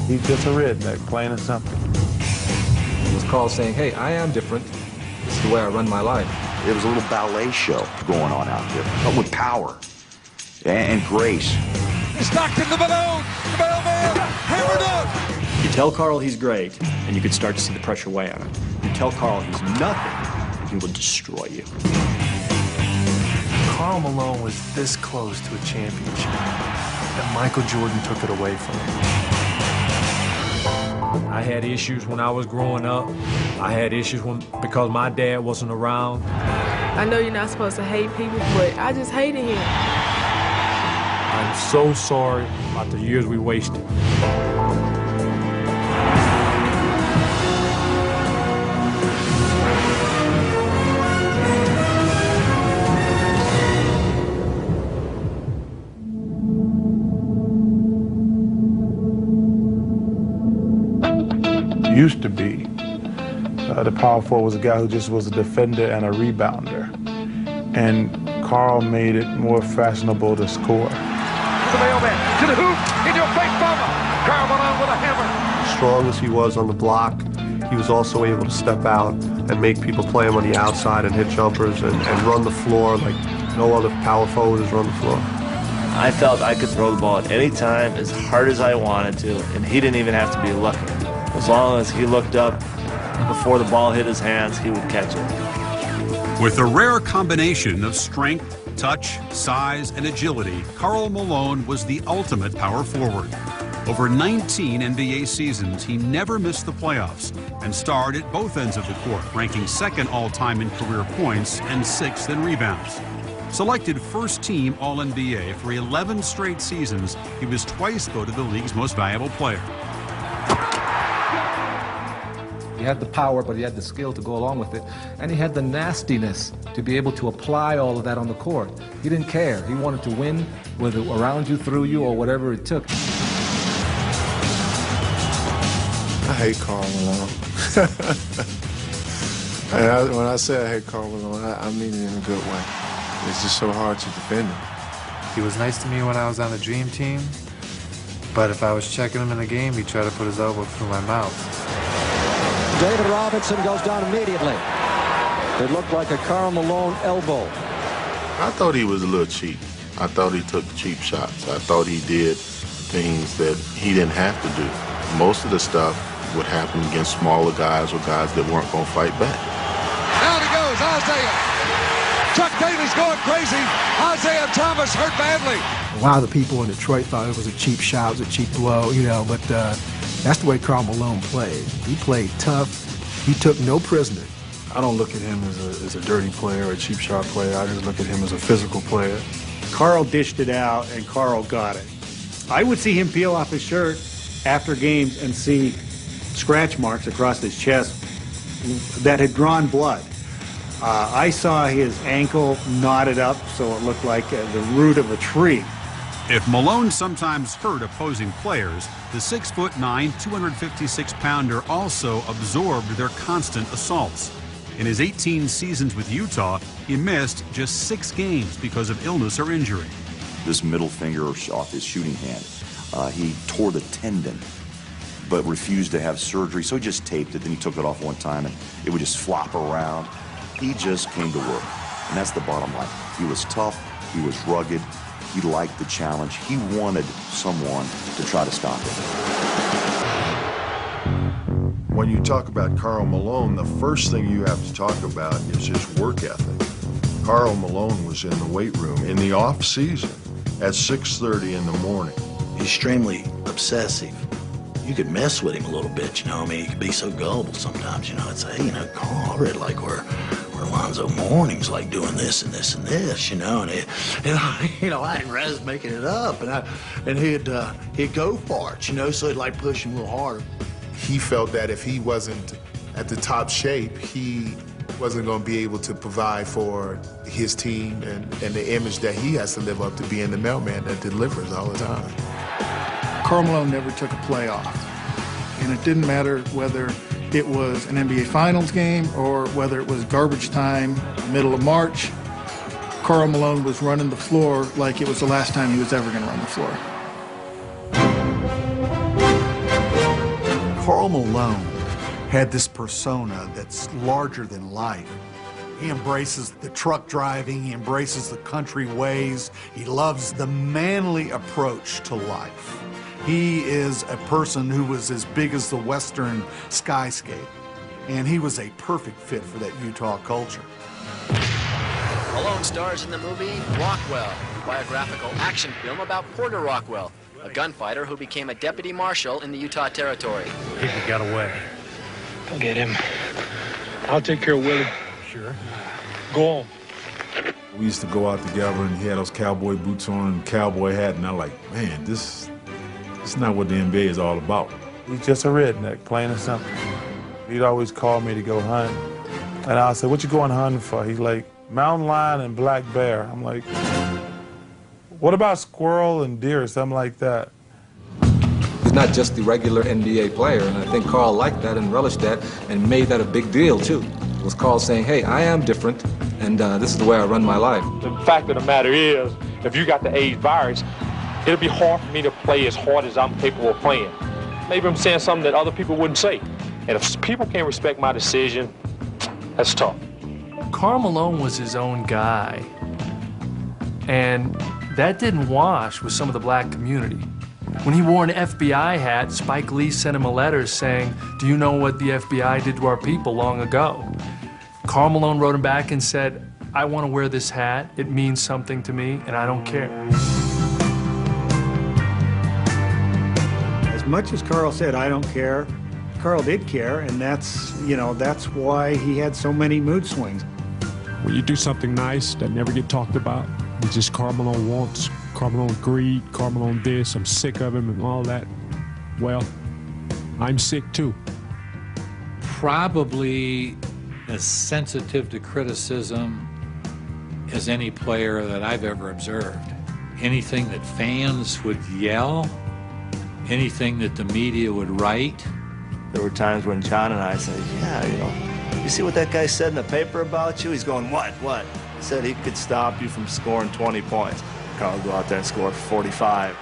He's just a redneck, plain and simple. It was Karl saying, hey, I am different. This is the way I run my life. It was a little ballet show going on out there, but with power and grace. It's knocked in the balloon. The mailman hammered up. You tell Karl he's great, and you could start to see the pressure weigh on him. You tell Karl he's nothing, he will destroy you. Karl Malone was this close to a championship, and Michael Jordan took it away from him. I had issues when I was growing up. I had issues because my dad wasn't around. I know you're not supposed to hate people, but I just hated him. I'm so sorry about the years we wasted. Used to be, the power forward was a guy who just was a defender and a rebounder. And Karl made it more fashionable to score. To the mailman, to the hoop, in your face bomber. Karl Malone with a hammer. Strong as he was on the block, he was also able to step out and make people play him on the outside and hit jumpers and run the floor like no other power forward has run the floor. I felt I could throw the ball at any time as hard as I wanted to, and he didn't even have to be looking. As long as he looked up before the ball hit his hands, he would catch it. With a rare combination of strength, touch, size, and agility, Karl Malone was the ultimate power forward. Over 19 NBA seasons, he never missed the playoffs and starred at both ends of the court, ranking second all-time in career points and sixth in rebounds. Selected first-team All-NBA for 11 straight seasons, he was twice voted the league's most valuable player. He had the power, but he had the skill to go along with it. And he had the nastiness to be able to apply all of that on the court. He didn't care. He wanted to win, whether around you, through you, or whatever it took. I hate Karl Malone. When I say I hate Karl Malone, I mean it in a good way. It's just so hard to defend him. He was nice to me when I was on the Dream Team, but if I was checking him in the game, he'd try to put his elbow through my mouth. David Robinson goes down immediately. It looked like a Karl Malone elbow. I thought he was a little cheap. I thought he took cheap shots. I thought he did things that he didn't have to do. Most of the stuff would happen against smaller guys or guys that weren't going to fight back. Down he goes, Isaiah. Chuck Daly's going crazy. Isaiah Thomas hurt badly. A lot of the people in Detroit thought it was a cheap shot, it was a cheap blow, you know, but that's the way Karl Malone played. He played tough. He took no prisoner. I don't look at him as a dirty player or a cheap shot player. I just look at him as a physical player. Karl dished it out, and Karl got it. I would see him peel off his shirt after games and see scratch marks across his chest that had drawn blood. I saw his ankle knotted up so it looked like the root of a tree. If Malone sometimes hurt opposing players, the 6'9", 256-pounder also absorbed their constant assaults. In his 18 seasons with Utah, he missed just 6 games because of illness or injury. This middle finger off his shooting hand, he tore the tendon, but refused to have surgery, so he just taped it. Then he took it off one time, and it would just flop around. He just came to work, and that's the bottom line. He was tough, he was rugged, he liked the challenge. He wanted someone to try to stop him. When you talk about Karl Malone, the first thing you have to talk about is his work ethic. Karl Malone was in the weight room in the off season at 6:30 in the morning. Extremely obsessive. You could mess with him a little bit, you know. I mean, he could be so gullible sometimes, you know. I'd say, hey, you know, Karl, I read like where Alonzo Mourning's like doing this and this and this, you know. And you know, I didn't realize making it up, and he'd go for it, you know. So he'd like push him a little harder. He felt that if he wasn't at the top shape, he wasn't going to be able to provide for his team and the image that he has to live up to, being the mailman that delivers all the time. Karl Malone never took a play off, and it didn't matter whether it was an NBA Finals game or whether it was garbage time, middle of March. Karl Malone was running the floor like it was the last time he was ever going to run the floor. Karl Malone had this persona that's larger than life. He embraces the truck driving, he embraces the country ways, he loves the manly approach to life. He is a person who was as big as the western skyscape, and he was a perfect fit for that Utah culture. Malone stars in the movie Rockwell, a biographical action film about Porter Rockwell, a gunfighter who became a deputy marshal in the Utah Territory. He got away. Go get him. I'll take care of Willie. Sure. Go on. We used to go out together, and he had those cowboy boots on and cowboy hat, and I'm like, man, this is not what the NBA is all about. He's just a redneck, plain and simple. He'd always call me to go hunt. And I said, what you going hunting for? He's like, mountain lion and black bear. I'm like, what about squirrel and deer, something like that? He's not just the regular NBA player, and I think Karl liked that and relished that and made that a big deal, too. It was Karl saying, hey, I am different, and this is the way I run my life. The fact of the matter is, if you got the AIDS virus, it'll be hard for me to play as hard as I'm capable of playing. Maybe I'm saying something that other people wouldn't say. And if people can't respect my decision, that's tough. Karl Malone was his own guy, and that didn't wash with some of the black community. When he wore an FBI hat, Spike Lee sent him a letter saying, do you know what the FBI did to our people long ago? Karl Malone wrote him back and said, I want to wear this hat, it means something to me, and I don't care. As much as Karl said, I don't care, Karl did care, and that's why he had so many mood swings. When you do something nice that never get talked about, it's just Karl Malone wants, Karl Malone greed, Karl Malone this, I'm sick of him and all that. Well, I'm sick too. Probably as sensitive to criticism as any player that I've ever observed. Anything that fans would yell, anything that the media would write. There were times when John and I said, yeah, you see what that guy said in the paper about you? He's going, what? He said he could stop you from scoring 20 points. Karl would go out there and score 45.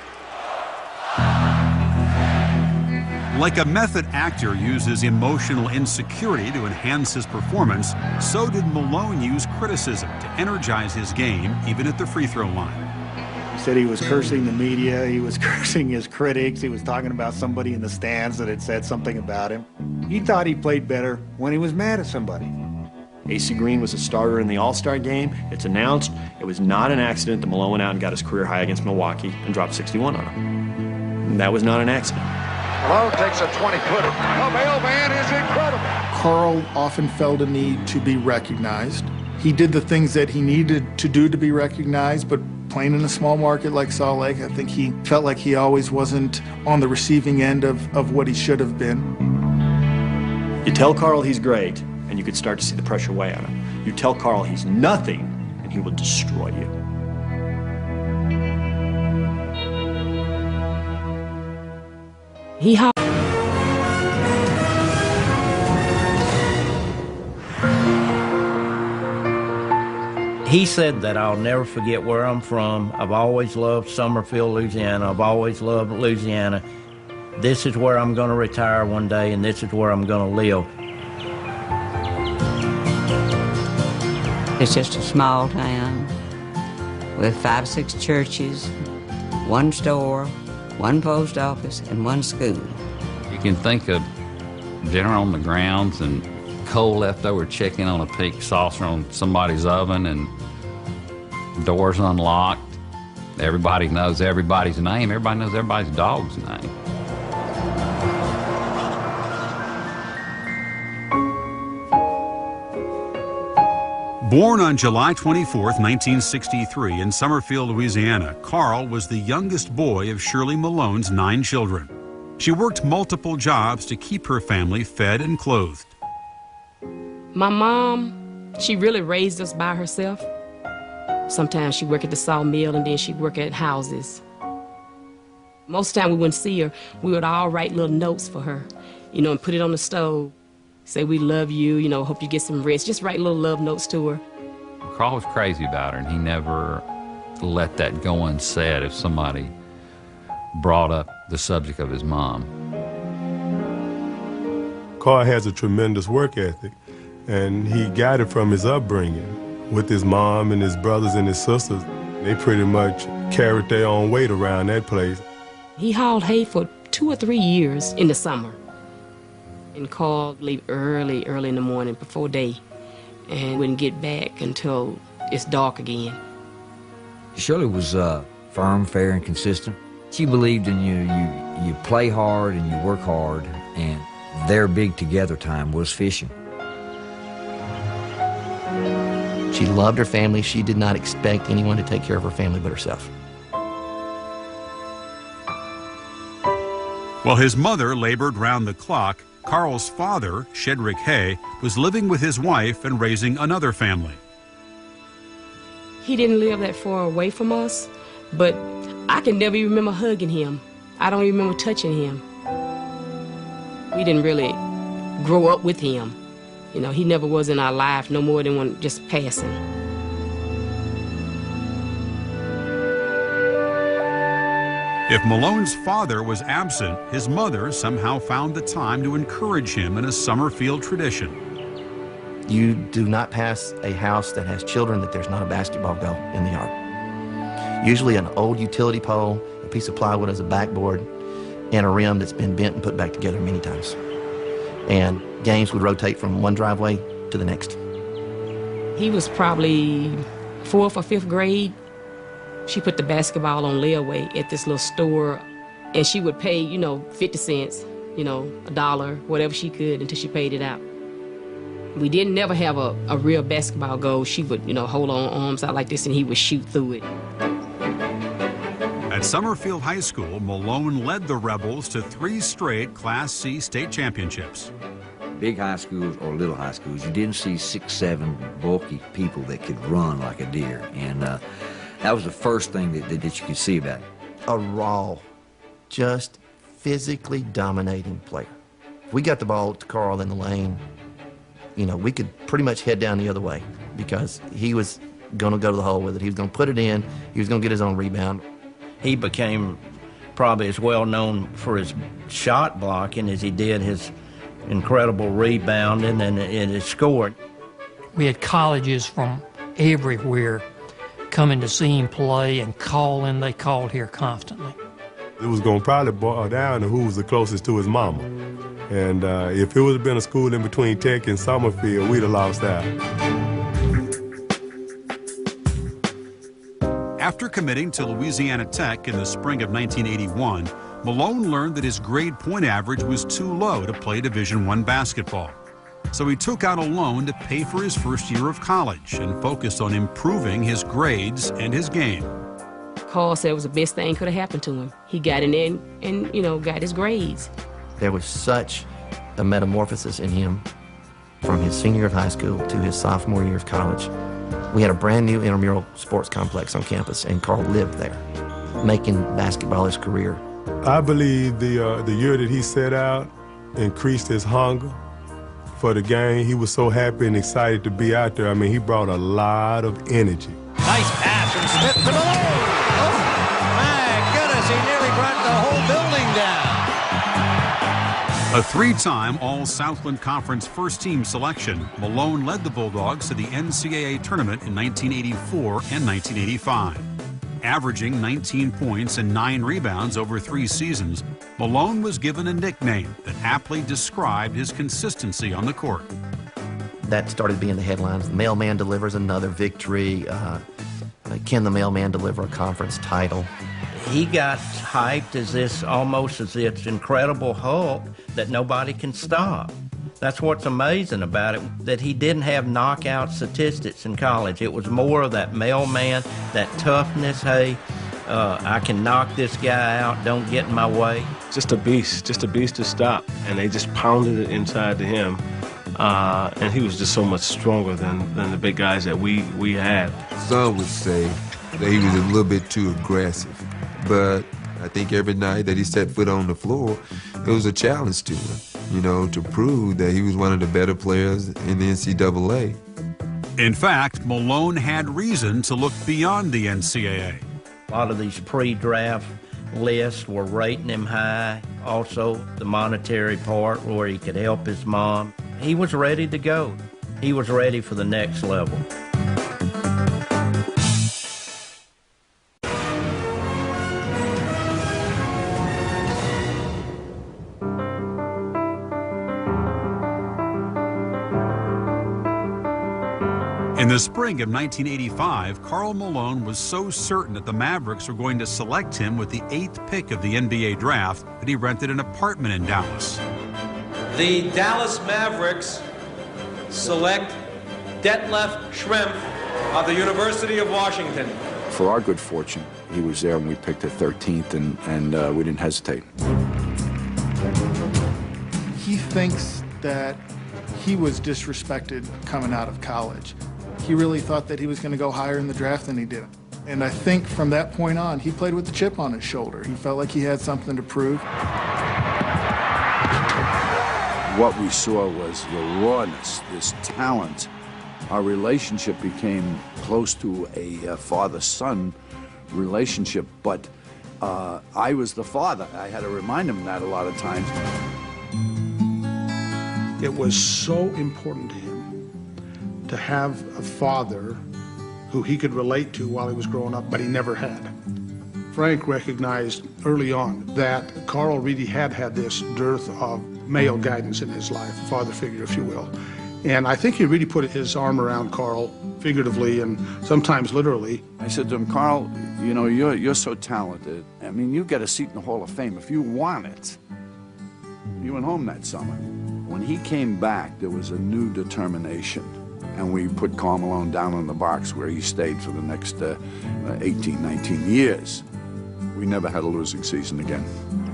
Like a method actor uses emotional insecurity to enhance his performance, so did Malone use criticism to energize his game, even at the free throw line. He said he was cursing the media, he was cursing his critics, he was talking about somebody in the stands that had said something about him. He thought he played better when he was mad at somebody. AC Green was a starter in the All-Star game. It's announced. It was not an accident that Malone went out and got his career high against Milwaukee and dropped 61 on him. And that was not an accident. Malone takes a 20-footer. The mailman is incredible. Karl often felt a need to be recognized. He did the things that he needed to do to be recognized, but playing in a small market like Salt Lake, I think he felt like he always wasn't on the receiving end of what he should have been. You tell Karl he's great, and you could start to see the pressure weigh on him. You tell Karl he's nothing, and he will destroy you. He said that I'll never forget where I'm from. I've always loved Summerfield, Louisiana. I've always loved Louisiana. This is where I'm going to retire one day, and this is where I'm going to live. It's just a small town with 5 or 6 churches, 1 store, 1 post office, and 1 school. You can think of dinner on the grounds and cold leftover chicken on a pink saucer on somebody's oven and doors unlocked. Everybody knows everybody's name. Everybody knows everybody's dog's name. Born on July 24, 1963 in Summerfield, Louisiana, Karl was the youngest boy of Shirley Malone's 9 children. She worked multiple jobs to keep her family fed and clothed. My mom, she really raised us by herself. Sometimes she'd work at the sawmill and then she'd work at houses. Most of the time we wouldn't see her, we would all write little notes for her, and put it on the stove. Say, we love you, hope you get some rest. Just write little love notes to her. Karl was crazy about her, and he never let that go unsaid if somebody brought up the subject of his mom. Karl has a tremendous work ethic, and he got it from his upbringing with his mom and his brothers and his sisters. They pretty much carried their own weight around that place. He hauled hay for 2 or 3 years in the summer. And Karl leave early in the morning before day, and wouldn't get back until it's dark again. Shirley was firm, fair, and consistent. She believed in you play hard and you work hard, and their big together time was fishing. She loved her family. She did not expect anyone to take care of her family but herself. While his mother labored round the clock, Karl's father, Shedrick Hay, was living with his wife and raising another family. He didn't live that far away from us, but I can never even remember hugging him. I don't even remember touching him. We didn't really grow up with him. You know, he never was in our life no more than one just passing. If Malone's father was absent, his mother somehow found the time to encourage him in a Summerfield tradition. You do not pass a house that has children that there's not a basketball goal in the yard. Usually an old utility pole, a piece of plywood as a backboard, and a rim that's been bent and put back together many times. And games would rotate from one driveway to the next. He was probably 4th or 5th grade. She put the basketball on layaway at this little store, and she would pay, 50 cents, $1, whatever she could until she paid it out. We didn't never have a real basketball goal. She would, hold on arms out like this, and he would shoot through it. At Summerfield High School, Malone led the Rebels to 3 straight Class C state championships. Big high schools or little high schools, you didn't see 6, 7 bulky people that could run like a deer. And that was the first thing that you could see about it. A raw, just physically dominating player. If we got the ball to Karl in the lane, we could pretty much head down the other way because he was going to go to the hole with it. He was going to put it in. He was going to get his own rebound. He became probably as well known for his shot blocking as he did his incredible rebounding and his scoring. We had colleges from everywhere coming to see him play and calling. They called here constantly. It was going to probably boil down to who was the closest to his mama. And if it would have been a school in between Tech and Summerfield, we'd have lost out. After committing to Louisiana Tech in the spring of 1981, Malone learned that his grade point average was too low to play Division I basketball. So he took out a loan to pay for his first year of college and focused on improving his grades and his game. Karl said it was the best thing could have happened to him. He got in there and got his grades. There was such a metamorphosis in him from his senior year of high school to his sophomore year of college. We had a brand new intramural sports complex on campus, and Karl lived there, making basketball his career. I believe the year that he set out increased his hunger for the game. He was so happy and excited to be out there. I mean, he brought a lot of energy. Nice pass from Smith to Malone. Oh, my goodness, he nearly brought the whole building down. A 3-time All-Southland Conference first-team selection, Malone led the Bulldogs to the NCAA tournament in 1984 and 1985. Averaging 19 points and 9 rebounds over 3 seasons, Malone was given a nickname that aptly described his consistency on the court. That started being the headlines. The mailman delivers another victory. Can the mailman deliver a conference title? He got hyped as this incredible Hulk that nobody can stop. That's what's amazing about it, that he didn't have knockout statistics in college. It was more of that mailman, that toughness, hey, I can knock this guy out, don't get in my way. Just a beast to stop. And they just pounded it inside to him. And he was just so much stronger than the big guys that we had. Some would say that he was a little bit too aggressive. But I think every night that he set foot on the floor, it was a challenge to him, to prove that he was one of the better players in the NCAA. In fact, Malone had reason to look beyond the NCAA. A lot of these pre-draft lists were rating him high. also the monetary part where he could help his mom. He was ready to go. He was ready for the next level. In the spring of 1985, Karl Malone was so certain that the Mavericks were going to select him with the 8th pick of the NBA draft that he rented an apartment in Dallas. The Dallas Mavericks select Detlef Schrempf of the University of Washington. For our good fortune, he was there when we picked the 13th, and we didn't hesitate. He thinks that he was disrespected coming out of college. He really thought that he was going to go higher in the draft than he did. And I think from that point on, he played with the chip on his shoulder. He felt like he had something to prove. What we saw was the rawness, this talent. Our relationship became close to a father-son relationship, but I was the father. I had to remind him that a lot of times. It was so important to him to have a father who he could relate to while he was growing up, but he never had. Frank recognized early on that Karl really had this dearth of male guidance in his life, father figure, if you will. And I think he really put his arm around Karl, figuratively and sometimes literally. I said to him, Karl, you know, you're so talented. I mean, you get a seat in the Hall of Fame if you want it. He went home that summer. When he came back, there was a new determination. And we put Karl Malone down in the box where he stayed for the next 18, 19 years. We never had a losing season again.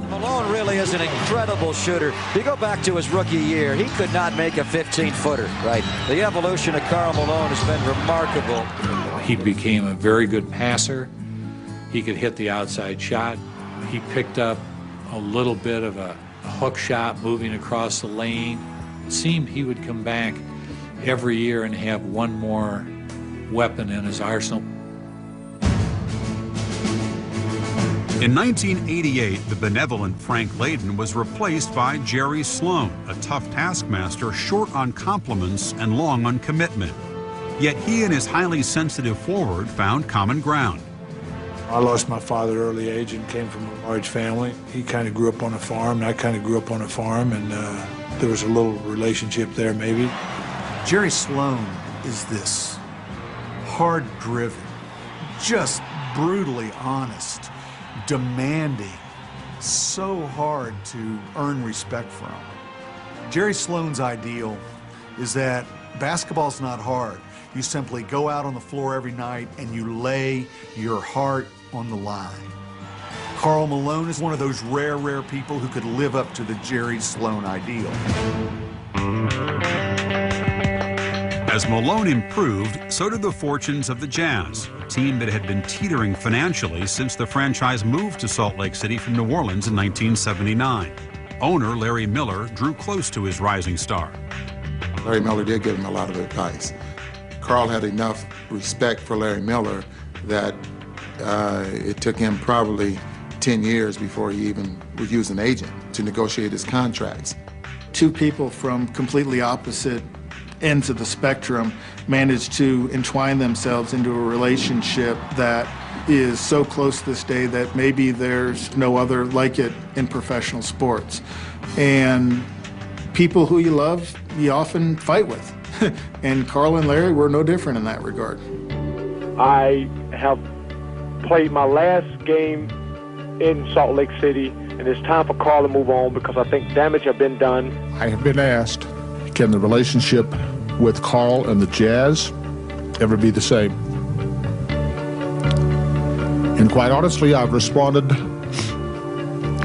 Malone really is an incredible shooter. If you go back to his rookie year, he could not make a 15-footer, right? The evolution of Karl Malone has been remarkable. He became a very good passer. He could hit the outside shot. He picked up a little bit of a hook shot moving across the lane. It seemed he would come back every year and have one more weapon in his arsenal. In 1988, the benevolent Frank Layden was replaced by Jerry Sloan, a tough taskmaster, short on compliments and long on commitment. Yet he and his highly sensitive forward found common ground. I lost my father at an early age and came from a large family. He kind of grew up on a farm, and I kind of grew up on a farm, and there was a little relationship there, maybe. Jerry Sloan is this hard-driven, just brutally honest, demanding, so hard to earn respect from. Jerry Sloan's ideal is that basketball's not hard. You simply go out on the floor every night and you lay your heart on the line. Karl Malone is one of those rare people who could live up to the Jerry Sloan ideal. As Malone improved, so did the fortunes of the Jazz, a team that had been teetering financially since the franchise moved to Salt Lake City from New Orleans in 1979. Owner Larry Miller drew close to his rising star. Larry Miller did give him a lot of advice. Karl had enough respect for Larry Miller that it took him probably 10 years before he even would use an agent to negotiate his contracts. Two people from completely opposite ends of the spectrum managed to entwine themselves into a relationship that is so close this day that maybe there's no other like it in professional sports. And people who you love, you often fight with. And Karl and Larry were no different in that regard. I have played my last game in Salt Lake City, and it's time for Karl to move on because I think damage has been done. I have been asked, can the relationship with Karl and the Jazz ever be the same? And quite honestly, I've responded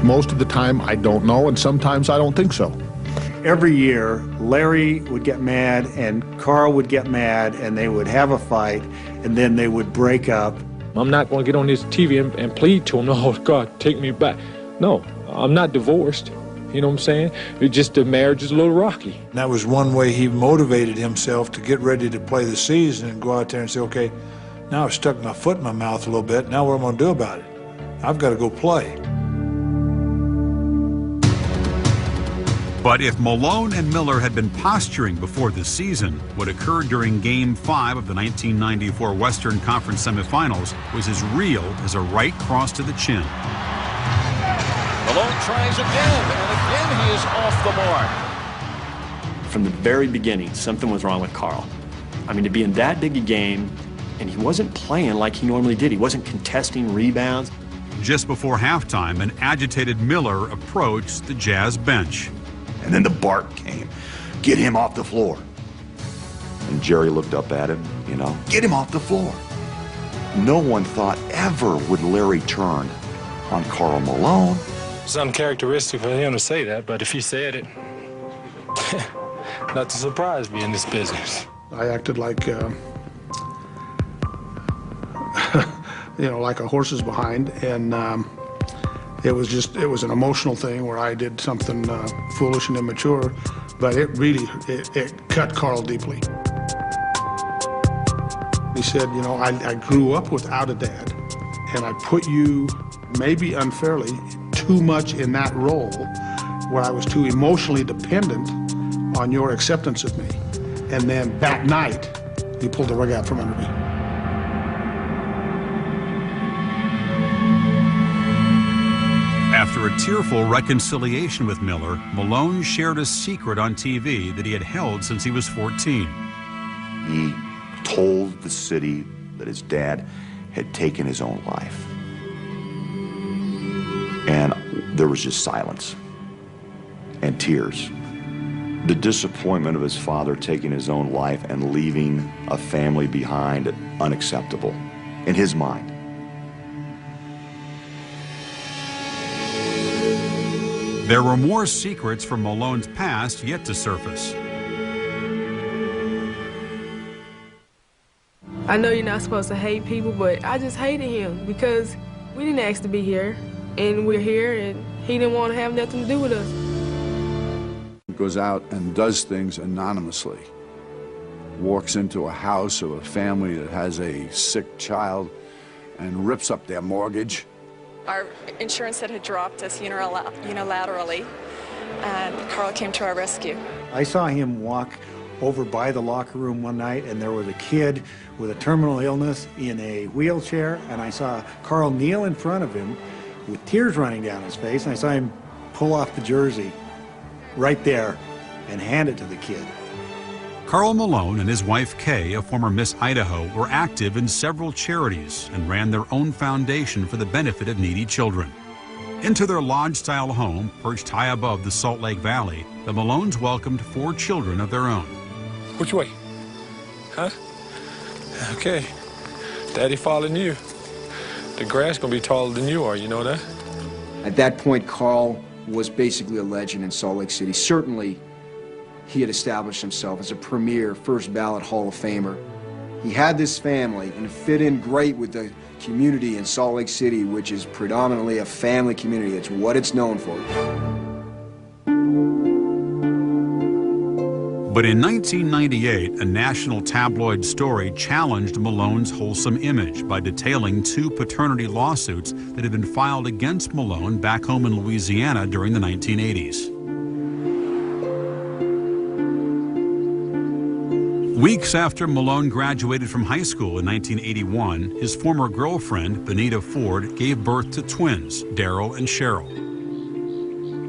most of the time, I don't know, and sometimes I don't think so. Every year, Larry would get mad and Karl would get mad and they would have a fight and then they would break up. I'm not going to get on this TV and plead to him, oh, God, take me back. No, I'm not divorced. You know what I'm saying? It's just the marriage is a little rocky. And that was one way he motivated himself to get ready to play the season and go out there and say, okay, now I've stuck my foot in my mouth a little bit. Now what am I going to do about it? I've got to go play. But if Malone and Miller had been posturing before this season, what occurred during Game 5 of the 1994 Western Conference semifinals was as real as a right cross to the chin. Malone tries again, and again he is off the mark. From the very beginning, something was wrong with Karl. I mean, to be in that big a game, and he wasn't playing like he normally did. He wasn't contesting rebounds. Just before halftime, an agitated Miller approached the Jazz bench. And then the bark came. Get him off the floor. And Jerry looked up at him, you know, get him off the floor. No one thought ever would Larry turn on Karl Malone. It's uncharacteristic for him to say that, but if he said it, not to surprise me in this business. I acted like, you know, like a horse is behind, and it was an emotional thing where I did something foolish and immature, but it really, it cut Karl deeply. He said, you know, I grew up without a dad, and I put you, maybe unfairly, too much in that role where I was too emotionally dependent on your acceptance of me. And then that night, you pulled the rug out from under me. After a tearful reconciliation with Miller, Malone shared a secret on TV that he had held since he was 14. He told the city that his dad had taken his own life. And there was just silence and tears. The disappointment of his father taking his own life and leaving a family behind, unacceptable in his mind. There were more secrets from Malone's past yet to surface. I know you're not supposed to hate people, but I just hated him because we didn't ask to be here, and we're here, and he didn't want to have nothing to do with us. Goes out and does things anonymously. Walks into a house of a family that has a sick child and rips up their mortgage. Our insurance had dropped us unilaterally, and Karl came to our rescue. I saw him walk over by the locker room one night, and there was a kid with a terminal illness in a wheelchair, and I saw Karl kneel in front of him with tears running down his face, and I saw him pull off the jersey right there and hand it to the kid. Karl Malone and his wife Kay, a former Miss Idaho, were active in several charities and ran their own foundation for the benefit of needy children. Into their lodge-style home, perched high above the Salt Lake Valley, the Malones welcomed 4 children of their own. Which way? Huh? Okay. Daddy following you. The grass gonna be taller than you are, you know that? At that point, Karl was basically a legend in Salt Lake City. Certainly, he had established himself as a premier, first ballot Hall of Famer. He had this family and fit in great with the community in Salt Lake City, which is predominantly a family community. It's what it's known for. But in 1998, a national tabloid story challenged Malone's wholesome image by detailing 2 paternity lawsuits that had been filed against Malone back home in Louisiana during the 1980s. Weeks after Malone graduated from high school in 1981, his former girlfriend, Benita Ford, gave birth to twins, Daryl and Cheryl.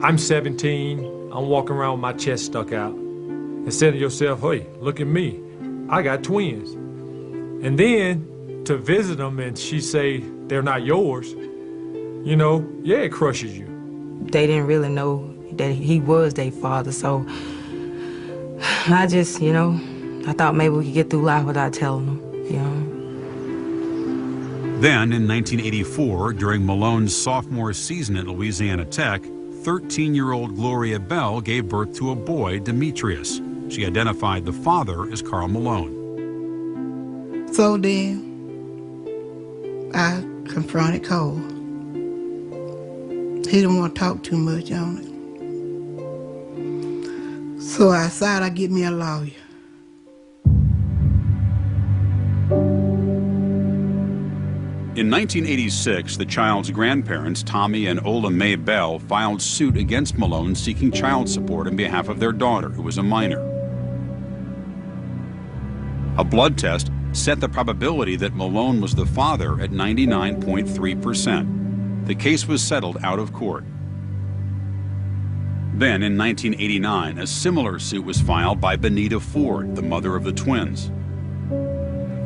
I'm 17. I'm walking around with my chest stuck out. And saying to yourself, hey, look at me. I got twins. And then to visit them and she say they're not yours, you know, yeah, it crushes you. They didn't really know that he was their father, so I just, you know, I thought maybe we could get through life without telling them, you know. Then, in 1984, during Malone's sophomore season at Louisiana Tech, 13-year-old Gloria Bell gave birth to a boy, Demetrius. She identified the father as Karl Malone. So then, I confronted Cole. He didn't want to talk too much on it. So I decided I'd get me a lawyer. In 1986, the child's grandparents, Tommy and Ola Mae Bell, filed suit against Malone seeking child support on behalf of their daughter, who was a minor. A blood test set the probability that Malone was the father at 99.3%. The case was settled out of court. Then, in 1989, a similar suit was filed by Benita Ford, the mother of the twins.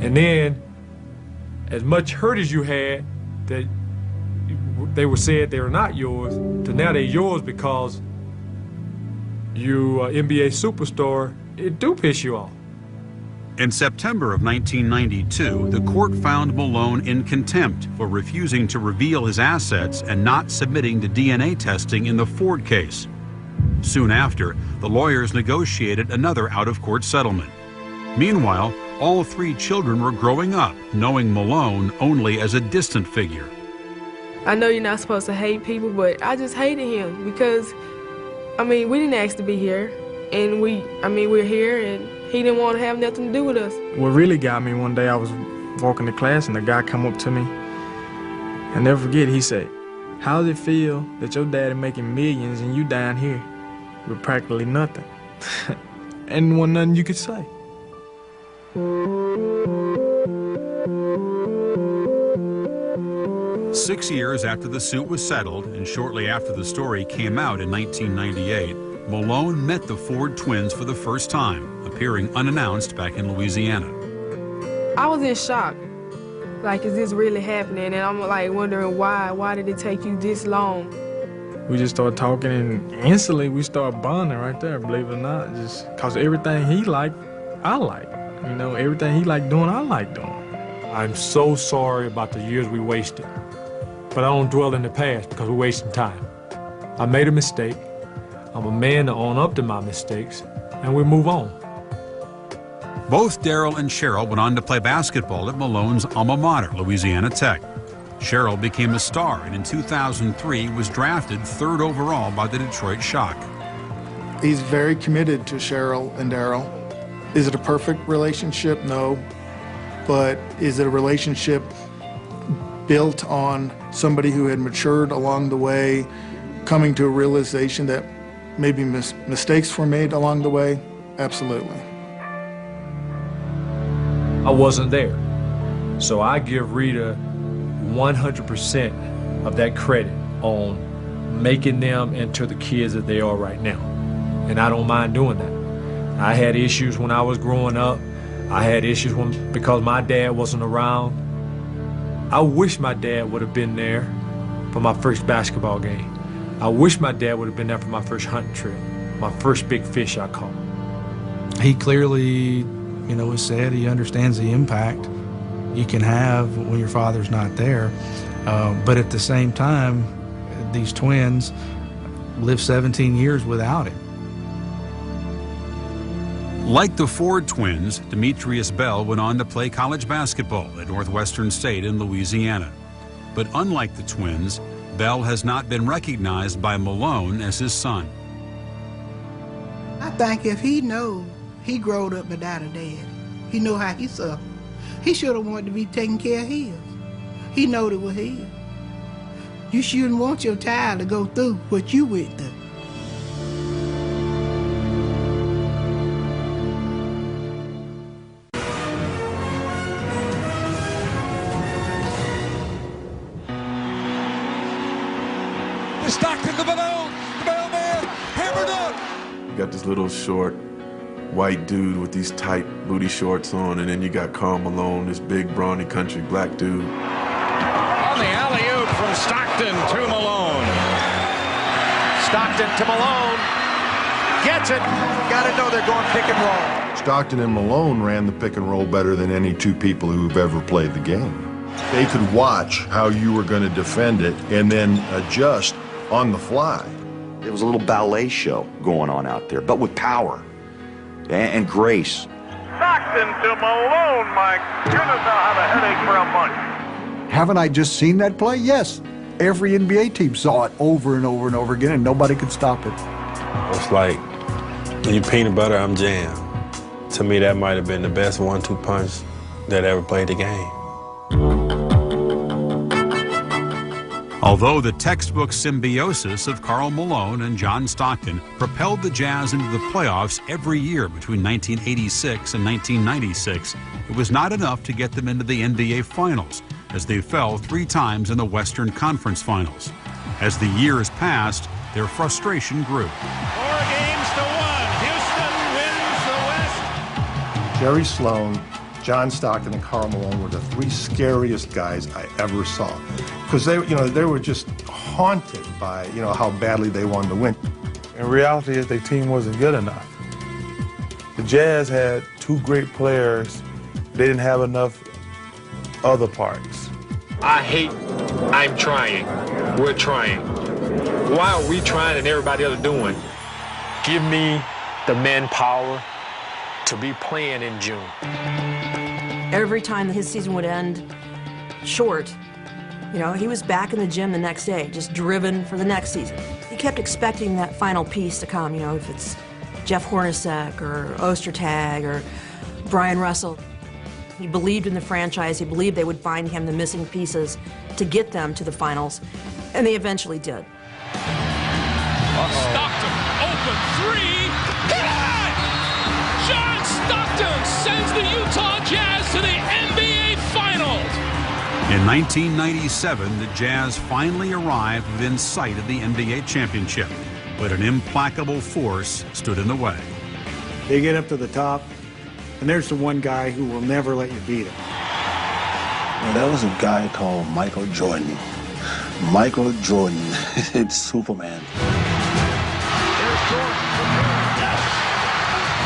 And then, as much hurt as you had that they were said they were not yours, to now they're yours because you are NBA superstar, it do piss you off. In September of 1992, the court found Malone in contempt for refusing to reveal his assets and not submitting to DNA testing in the Ford case. Soon after, the lawyers negotiated another out-of-court settlement. Meanwhile, all three children were growing up, knowing Malone only as a distant figure. I know you're not supposed to hate people, but I just hated him because, I mean, we didn't ask to be here, and we're here, and he didn't want to have nothing to do with us. What really got me, one day I was walking to class and a guy come up to me. I'll never forget, he said, "How does it feel that your daddy making millions and you down here with practically nothing?" And there wasn't nothing you could say. Six years after the suit was settled, and shortly after the story came out in 1998, Malone met the Ford twins for the first time, appearing unannounced back in Louisiana. I was in shock. Like, is this really happening? And I'm like wondering why. Why did it take you this long? We just started talking and instantly we started bonding right there, believe it or not. Just cause everything he liked, I like. You know, everything he liked doing, I like doing. I'm so sorry about the years we wasted. But I don't dwell in the past because we're wasting time. I made a mistake. I'm a man to own up to my mistakes, and we move on. Both Daryl and Cheryl went on to play basketball at Malone's alma mater, Louisiana Tech. Cheryl became a star and in 2003 was drafted 3rd overall by the Detroit Shock. He's very committed to Cheryl and Daryl. Is it a perfect relationship? No. But is it a relationship built on somebody who had matured along the way, coming to a realization that maybe mistakes were made along the way? Absolutely. I wasn't there. So I give Rita 100% of that credit on making them into the kids that they are right now. And I don't mind doing that. I had issues when I was growing up. I had issues because my dad wasn't around. I wish my dad would have been there for my first basketball game. I wish my dad would have been there for my first hunting trip, my first big fish I caught. He clearly, has said he understands the impact you can have when your father's not there. But at the same time, these twins lived 17 years without him. Like the Ford twins, Demetrius Bell went on to play college basketball at Northwestern State in Louisiana. But unlike the twins, Bell has not been recognized by Malone as his son. I think if he knows he growed up without a dad, he know how he suffered. He should have wanted to be taking care of his. He knowed it was his. You shouldn't want your child to go through what you went through. Stockton, the mailman, hammered up. You got this little short white dude with these tight booty shorts on, and then you got Karl Malone, this big brawny country black dude. On the alley-oop from Stockton to Malone. Stockton to Malone. Gets it. Got to know they're going pick and roll. Stockton and Malone ran the pick and roll better than any two people who've ever played the game. They could watch how you were going to defend it and then adjust on the fly. It was a little ballet show going on out there, but with power and grace. Stockton to Malone, my goodness, I'll have a headache for a month. Haven't I just seen that play? Yes. Every NBA team saw it over and over and over again, and nobody could stop it. It's like, you peanut butter, I'm jam. To me, that might have been the best 1-2 punch that ever played the game. Although the textbook symbiosis of Karl Malone and John Stockton propelled the Jazz into the playoffs every year between 1986 and 1996, it was not enough to get them into the NBA Finals, as they fell 3 times in the Western Conference Finals. As the years passed, their frustration grew. 4 games to 1. Houston wins the West. Jerry Sloan, John Stockton, and Karl Malone were the 3 scariest guys I ever saw, because they were just haunted by how badly they wanted to win. In reality, is their team wasn't good enough. The Jazz had 2 great players. They didn't have enough other parts. I hate I'm trying. We're trying. Why are we trying and everybody else doing? Give me the manpower to be playing in June. Every time his season would end short, he was back in the gym the next day, just driven for the next season. He kept expecting that final piece to come, if it's Jeff Hornacek or Ostertag or Brian Russell. He believed in the franchise. He believed they would find him the missing pieces to get them to the finals, and they eventually did. Stockton, open 3, hit it! John Stockton sends the Utah Jazz to the NBA Finals. In 1997, the Jazz finally arrived within sight of the NBA championship, but an implacable force stood in the way. They get up to the top, and there's the one guy who will never let you beat him. Well, there was a guy called Michael Jordan. Michael Jordan, it's Superman. There's Jordan from yes!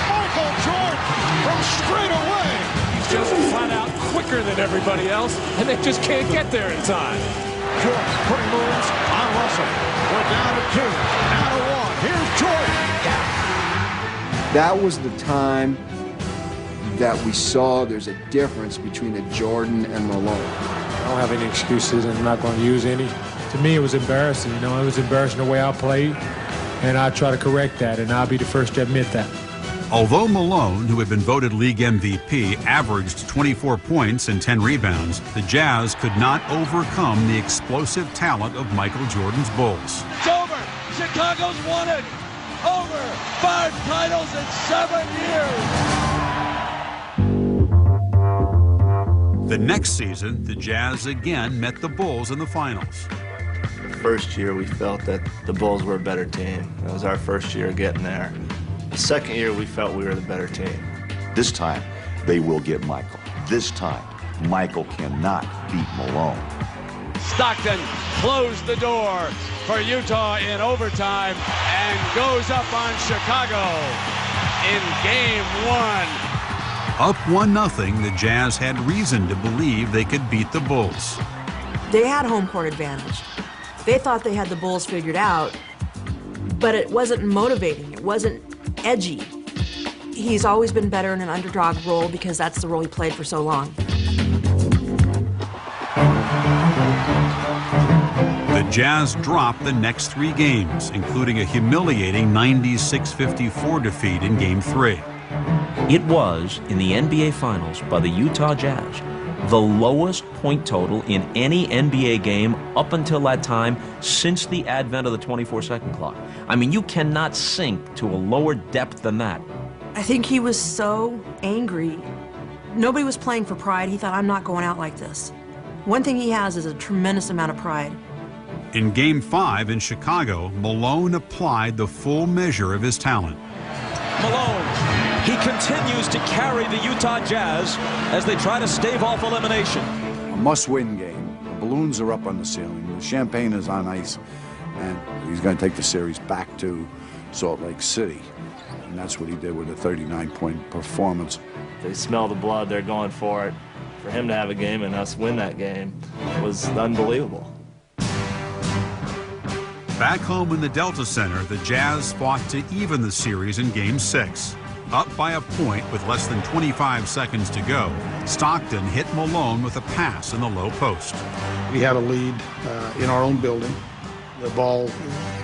Michael Jordan from straight away. He's just flat out quicker than everybody else, and they just can't get there in time. Jordan putting moves on Russell. We're down to 2, now to 1. Here's Jordan. That was the time that we saw there's a difference between a Jordan and Malone. I don't have any excuses, and I'm not going to use any. To me, it was embarrassing. It was embarrassing the way I played, and I try to correct that, and I'll be the first to admit that. Although Malone, who had been voted league MVP, averaged 24 points and 10 rebounds, the Jazz could not overcome the explosive talent of Michael Jordan's Bulls. It's over. Chicago's won it. Over. 5 titles in 7 years. The next season, the Jazz again met the Bulls in the finals. The first year, we felt that the Bulls were a better team. It was our first year getting there. The second year, we felt we were the better team. This time, they will get Michael. This time, Michael cannot beat Malone. Stockton closed the door for Utah in overtime and goes up on Chicago in Game 1. Up 1-0, the Jazz had reason to believe they could beat the Bulls. They had home court advantage. They thought they had the Bulls figured out, but it wasn't motivating. It wasn't edgy. He's always been better in an underdog role because that's the role he played for so long. The Jazz dropped the next 3 games, including a humiliating 96-54 defeat in Game 3. It was, in the NBA Finals by the Utah Jazz, the lowest point total in any NBA game up until that time since the advent of the 24-second clock. I mean, you cannot sink to a lower depth than that. I think he was so angry. Nobody was playing for pride. He thought, I'm not going out like this. One thing he has is a tremendous amount of pride. In Game 5 in Chicago, Malone applied the full measure of his talent. Malone, he continues to carry the Utah Jazz as they try to stave off elimination. A must-win game. The balloons are up on the ceiling. The champagne is on ice. And he's going to take the series back to Salt Lake City. And that's what he did with a 39-point performance. They smell the blood. They're going for it. For him to have a game and us win that game was unbelievable. Back home in the Delta Center, the Jazz fought to even the series in Game 6. Up by a point with less than 25 seconds to go, Stockton hit Malone with a pass in the low post. We had a lead in our own building. The ball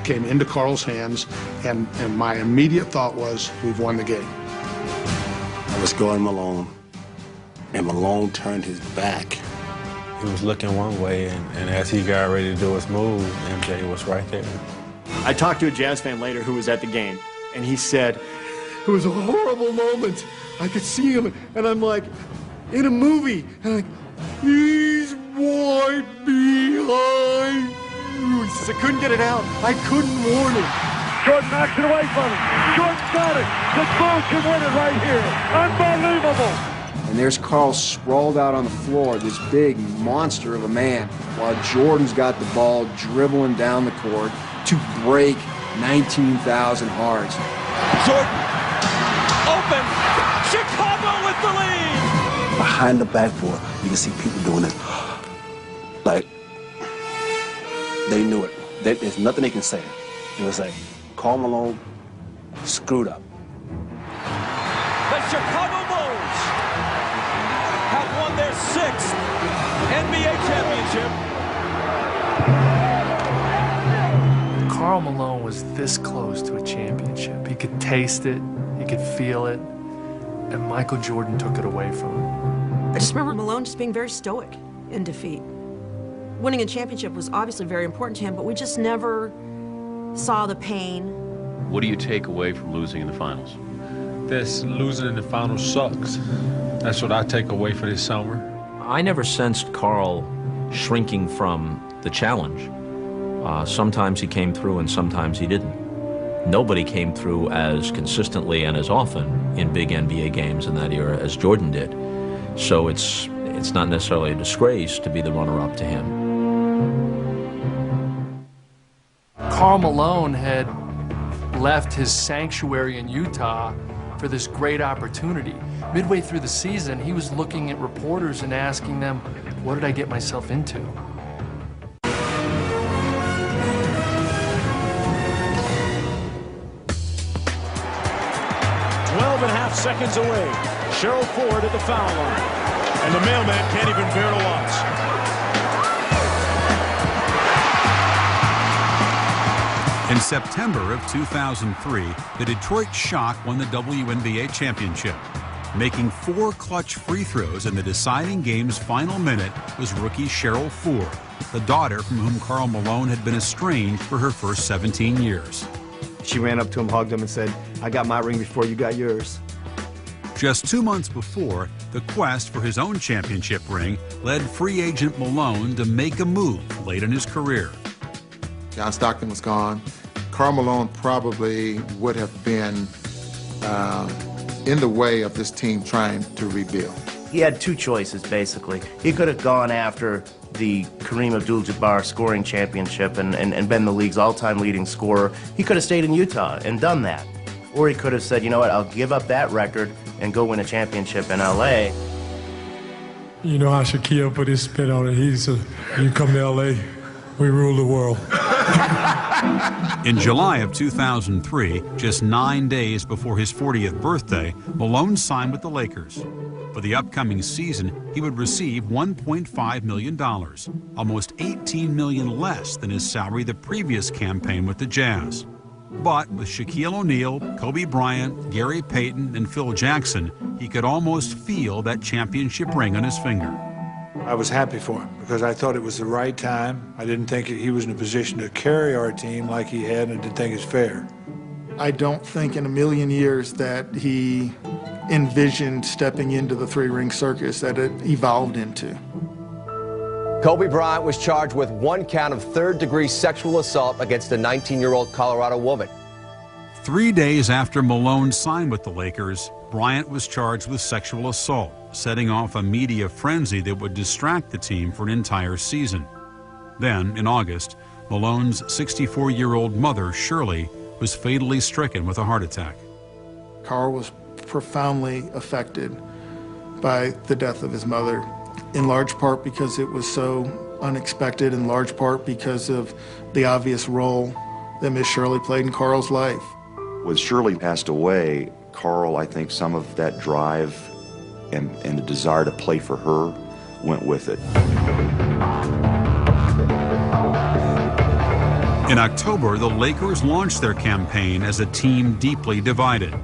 came into Karl's hands, and my immediate thought was, we've won the game. I was guarding Malone, and Malone turned his back He was looking one way, and as he got ready to do his move, MJ was right there. I talked to a Jazz fan later who was at the game, and he said, it was a horrible moment. I could see him, and I'm like, in a movie, and I'm like, he's right behind you. He says, I couldn't get it out. I couldn't warn him. Jordan knocks it away from him. Jordan got it. The Bulls can win it right here. Unbelievable. And there's Karl sprawled out on the floor, this big monster of a man, while Jordan's got the ball dribbling down the court to break 19,000 hearts. Jordan, open, Chicago with the lead! Behind the backboard, you can see people doing this. Like, they knew it. There's nothing they can say. It was like, Karl Malone screwed up. The Chicago Bulls have won their 6th NBA championship. Karl Malone was this close to a championship. He could taste it, he could feel it, and Michael Jordan took it away from him. I just remember Malone just being very stoic in defeat. Winning a championship was obviously very important to him, but we just never saw the pain. What do you take away from losing in the finals? This losing in the finals sucks. That's what I take away for this summer. I never sensed Karl shrinking from the challenge. Sometimes he came through and sometimes he didn't. Nobody came through as consistently and as often in big NBA games in that era as Jordan did. So it's not necessarily a disgrace to be the runner-up to him. Karl Malone had left his sanctuary in Utah for this great opportunity. Midway through the season, he was looking at reporters and asking them, what did I get myself into? 12.5 seconds away. Cheryl Ford at the foul line. And the mailman can't even bear to watch. In September of 2003, the Detroit Shock won the WNBA championship. Making 4 clutch free throws in the deciding game's final minute was rookie Cheryl Ford, the daughter from whom Karl Malone had been estranged for her first 17 years. She ran up to him, hugged him, and said, I got my ring before you got yours. Just 2 months before, the quest for his own championship ring led free agent Malone to make a move late in his career. John Stockton was gone. Karl Malone probably would have been in the way of this team trying to rebuild. He had 2 choices, basically. He could have gone after the Kareem Abdul-Jabbar scoring championship and been the league's all-time leading scorer. He could have stayed in Utah and done that. Or he could have said, you know what, I'll give up that record and go win a championship in L.A. You know how Shaquille put his spin on it. He said, you come to L.A., we rule the world. In July of 2003, just 9 days before his 40th birthday, Malone signed with the Lakers. For the upcoming season, he would receive $1.5 million, almost $18 million less than his salary the previous campaign with the Jazz. But with Shaquille O'Neal, Kobe Bryant, Gary Payton, and Phil Jackson, he could almost feel that championship ring on his finger. I was happy for him because I thought it was the right time. I didn't think he was in a position to carry our team like he had, and I didn't think it's fair. I don't think in a million years that he envisioned stepping into the 3-ring circus that it evolved into. Kobe Bryant was charged with 1 count of 3rd-degree sexual assault against a 19-year-old Colorado woman. 3 days after Malone signed with the Lakers, Bryant was charged with sexual assault, setting off a media frenzy that would distract the team for an entire season. Then, in August, Malone's 64-year-old mother, Shirley, was fatally stricken with a heart attack. Karl was profoundly affected by the death of his mother, in large part because it was so unexpected, in large part because of the obvious role that Miss Shirley played in Karl's life. When Shirley passed away, Karl, I think some of that drive and the desire to play for her went with it. In October, the Lakers launched their campaign as a team deeply divided.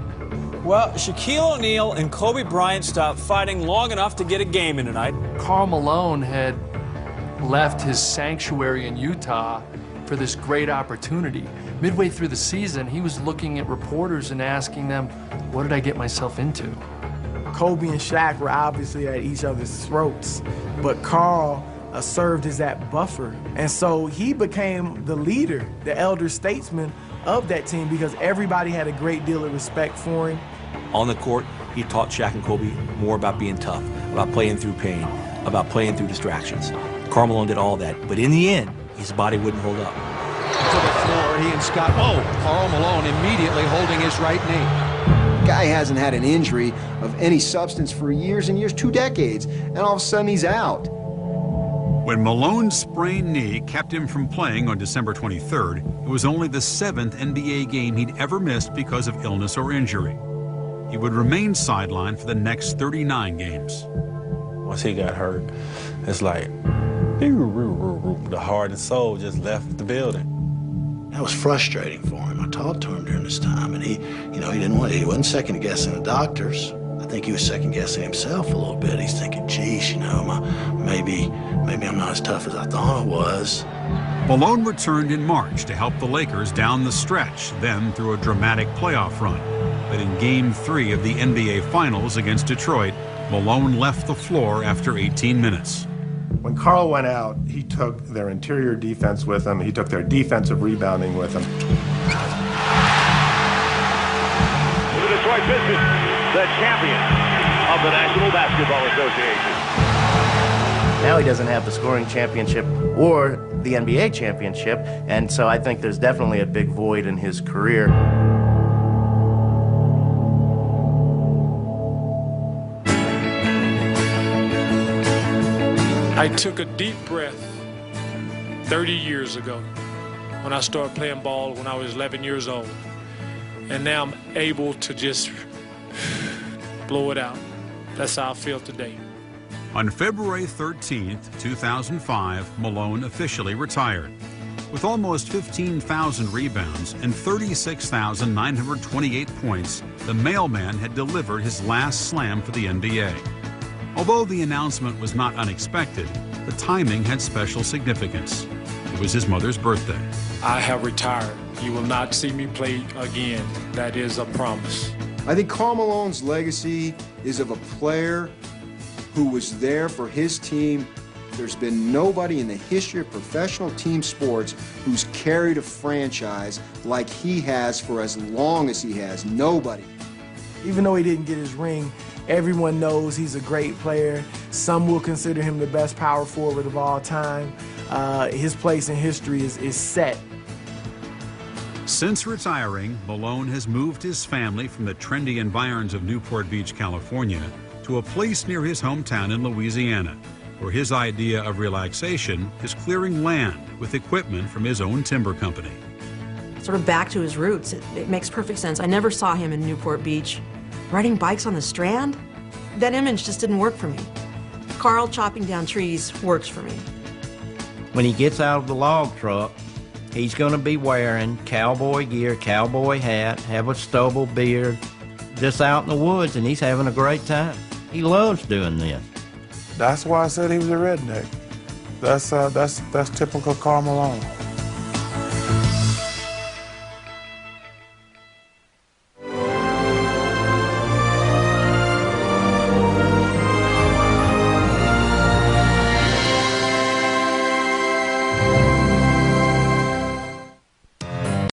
Well, Shaquille O'Neal and Kobe Bryant stopped fighting long enough to get a game in tonight. Karl Malone had left his sanctuary in Utah for this great opportunity. Midway through the season, he was looking at reporters and asking them, what did I get myself into? Kobe and Shaq were obviously at each other's throats, but Karl served as that buffer. And so he became the leader, the elder statesman of that team, because everybody had a great deal of respect for him. On the court, he taught Shaq and Kobe more about being tough, about playing through pain, about playing through distractions. Karl Malone did all that, but in the end, his body wouldn't hold up. To the floor, he and Scott. Oh, Karl Malone immediately holding his right knee. Guy hasn't had an injury of any substance for years and years, 2 decades, and all of a sudden he's out. When Malone's sprained knee kept him from playing on December 23rd, it was only the 7th NBA game he'd ever missed because of illness or injury. He would remain sidelined for the next 39 games. Once he got hurt, it's like the heart and soul just left the building. That was frustrating for him. I talked to him during this time, and he wasn't second guessing the doctors. I think he was second guessing himself a little bit. He's thinking, geez, maybe I'm not as tough as I thought I was. Malone returned in March to help the Lakers down the stretch, then through a dramatic playoff run. But in Game 3 of the NBA Finals against Detroit, Malone left the floor after 18 minutes. When Karl went out, he took their interior defense with him. He took their defensive rebounding with him. The Detroit Pistons, the champion of the National Basketball Association. Now he doesn't have the scoring championship or the NBA championship, and so I think there's definitely a big void in his career. I took a deep breath 30 years ago when I started playing ball when I was 11 years old. And now I'm able to just blow it out. That's how I feel today. On February 13th, 2005, Malone officially retired. With almost 15,000 rebounds and 36,928 points, the mailman had delivered his last slam for the NBA. Although the announcement was not unexpected, the timing had special significance. It was his mother's birthday. I have retired. You will not see me play again. That is a promise. I think Karl Malone's legacy is of a player who was there for his team. There's been nobody in the history of professional team sports who's carried a franchise like he has for as long as he has. Nobody. Even though he didn't get his ring, everyone knows he's a great player. Some will consider him the best power forward of all time. His place in history is set. Since retiring, Malone has moved his family from the trendy environs of Newport Beach, California, to a place near his hometown in Louisiana, where his idea of relaxation is clearing land with equipment from his own timber company. Sort of back to his roots. It makes perfect sense. I never saw him in Newport Beach. Riding bikes on the Strand? That image just didn't work for me. Karl chopping down trees works for me. When he gets out of the log truck, he's going to be wearing cowboy gear, cowboy hat, have a stubble beard, just out in the woods, and he's having a great time. He loves doing this. That's why I said he was a redneck. That's typical Karl Malone.